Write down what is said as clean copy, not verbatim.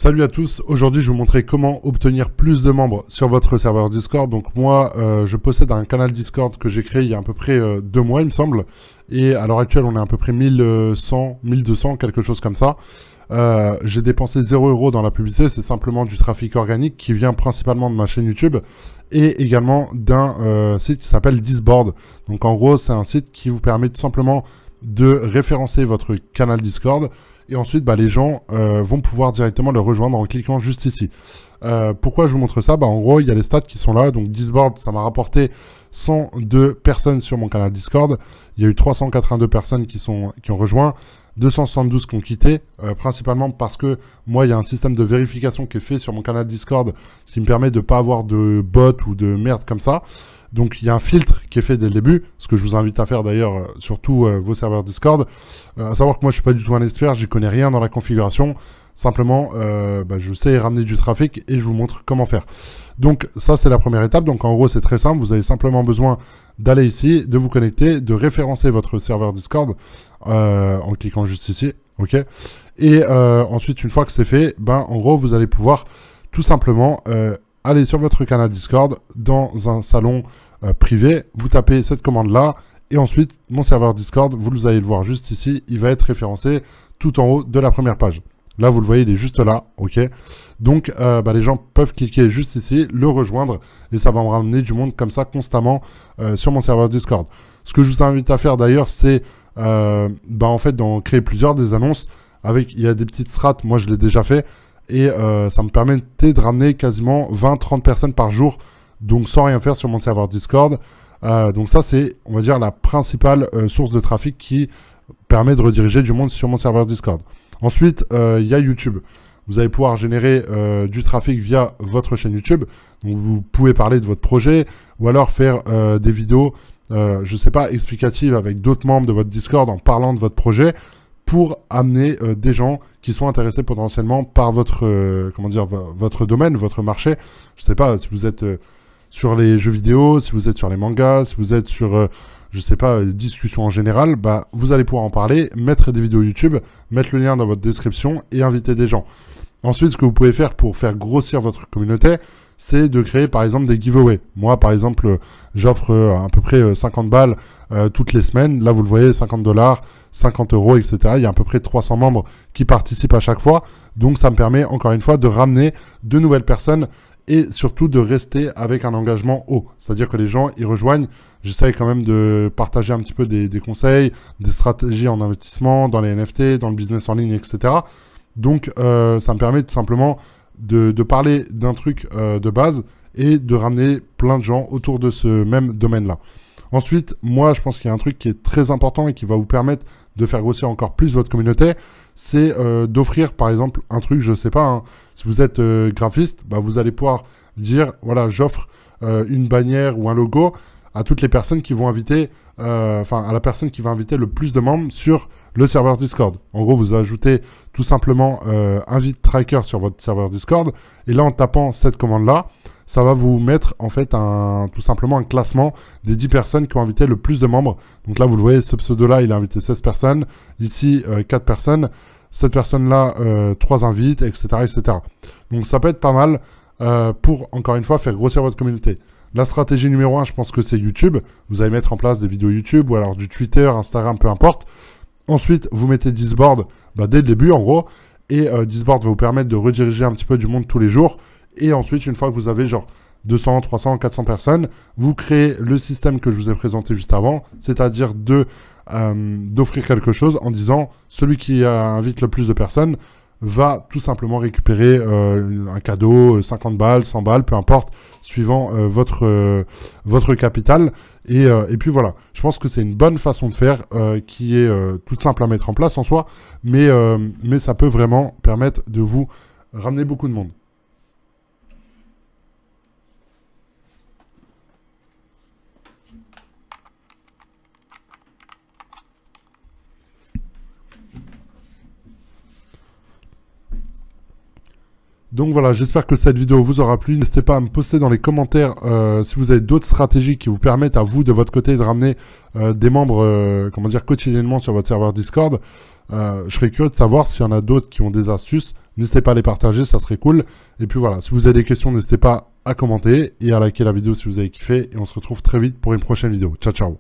Salut à tous, aujourd'hui je vais vous montrer comment obtenir plus de membres sur votre serveur Discord. Donc moi je possède un canal Discord que j'ai créé il y a à peu près 2 mois il me semble. Et à l'heure actuelle on est à peu près 1100, 1200, quelque chose comme ça. J'ai dépensé 0 € dans la publicité, c'est simplement du trafic organique qui vient principalement de ma chaîne YouTube et également d'un site qui s'appelle Disboard. Donc en gros c'est un site qui vous permet tout simplement de référencer votre canal Discord. Et ensuite, les gens vont pouvoir directement le rejoindre en cliquant juste ici. Pourquoi je vous montre ça? En gros, il y a les stats qui sont là. Donc, Disboard, ça m'a rapporté 102 personnes sur mon canal Discord. Il y a eu 382 personnes qui ont rejoint, 272 qui ont quitté, principalement parce que moi, il y a un système de vérification qui est fait sur mon canal Discord, ce qui me permet de ne pas avoir de bots ou de merde comme ça. Donc, il y a un filtre qui est fait dès le début, ce que je vous invite à faire d'ailleurs sur tous vos serveurs Discord. À savoir que moi, je suis pas du tout un expert, j'y connais rien dans la configuration. Simplement, je sais ramener du trafic et je vous montre comment faire. Donc, ça, c'est la première étape. Donc, en gros, c'est très simple. Vous avez simplement besoin d'aller ici, de vous connecter, de référencer votre serveur Discord en cliquant juste ici. OK. Et ensuite, une fois que c'est fait, en gros, vous allez pouvoir tout simplement aller sur votre canal Discord dans un salon privé, vous tapez cette commande-là, et ensuite, mon serveur Discord, vous allez le voir juste ici, il va être référencé tout en haut de la première page. Là, vous le voyez, il est juste là, ok. Donc, les gens peuvent cliquer juste ici, le rejoindre, et ça va me ramener du monde comme ça constamment sur mon serveur Discord. Ce que je vous invite à faire d'ailleurs, c'est en fait d'en créer plusieurs des annonces. Il y a des petites strats, moi je l'ai déjà fait, et ça me permettait de ramener quasiment 20-30 personnes par jour, donc sans rien faire sur mon serveur Discord. Donc ça, c'est, on va dire, la principale source de trafic qui permet de rediriger du monde sur mon serveur Discord. Ensuite, il y a YouTube. Vous allez pouvoir générer du trafic via votre chaîne YouTube. Donc vous pouvez parler de votre projet ou alors faire des vidéos, je sais pas, explicatives avec d'autres membres de votre Discord en parlant de votre projet pour amener des gens qui sont intéressés potentiellement par votre, votre domaine, votre marché. Je sais pas, si vous êtes sur les jeux vidéo, si vous êtes sur les mangas, si vous êtes sur, je sais pas, les discussions en général, vous allez pouvoir en parler, mettre des vidéos YouTube, mettre le lien dans votre description et inviter des gens. Ensuite, ce que vous pouvez faire pour faire grossir votre communauté, c'est de créer par exemple des giveaways. Moi, par exemple, j'offre à peu près 50 balles toutes les semaines. Là, vous le voyez, 50 $, 50 €, etc. Il y a à peu près 300 membres qui participent à chaque fois. Donc, ça me permet, encore une fois, de ramener de nouvelles personnes et surtout de rester avec un engagement haut. C'est-à-dire que les gens, ils rejoignent. J'essaye quand même de partager un petit peu des conseils, des stratégies en investissement, dans les NFT, dans le business en ligne, etc. Donc, ça me permet tout simplement de parler d'un truc de base et de ramener plein de gens autour de ce même domaine-là. Ensuite, moi, je pense qu'il y a un truc qui est très important et qui va vous permettre de faire grossir encore plus votre communauté, c'est d'offrir, par exemple, un truc, je sais pas, si vous êtes graphiste, vous allez pouvoir dire, voilà, j'offre une bannière ou un logo à toutes les personnes qui vont inviter, à la personne qui va inviter le plus de membres sur le serveur Discord. En gros, vous ajoutez tout simplement invite tracker sur votre serveur Discord, et là, en tapant cette commande-là, ça va vous mettre en fait tout simplement un classement des 10 personnes qui ont invité le plus de membres. Donc là, vous le voyez, ce pseudo-là, il a invité 16 personnes, ici 4 personnes, cette personne-là, 3 invites, etc., etc. Donc ça peut être pas mal pour, encore une fois, faire grossir votre communauté. La stratégie numéro 1, je pense que c'est YouTube. Vous allez mettre en place des vidéos YouTube ou alors du Twitter, Instagram, peu importe. Ensuite, vous mettez Disboard dès le début, en gros. Et Disboard va vous permettre de rediriger un petit peu du monde tous les jours. Et ensuite, une fois que vous avez genre 200, 300, 400 personnes, vous créez le système que je vous ai présenté juste avant, c'est-à-dire d'offrir quelque chose en disant celui qui invite le plus de personnes va tout simplement récupérer un cadeau, 50 balles, 100 balles, peu importe, suivant votre capital. Et puis voilà, je pense que c'est une bonne façon de faire qui est toute simple à mettre en place en soi, mais ça peut vraiment permettre de vous ramener beaucoup de monde. Donc voilà, j'espère que cette vidéo vous aura plu. N'hésitez pas à me poster dans les commentaires si vous avez d'autres stratégies qui vous permettent à vous, de votre côté, de ramener des membres, comment dire, quotidiennement sur votre serveur Discord. Je serais curieux de savoir s'il y en a d'autres qui ont des astuces. N'hésitez pas à les partager, ça serait cool. Et puis voilà, si vous avez des questions, n'hésitez pas à commenter et à liker la vidéo si vous avez kiffé. Et on se retrouve très vite pour une prochaine vidéo. Ciao, ciao.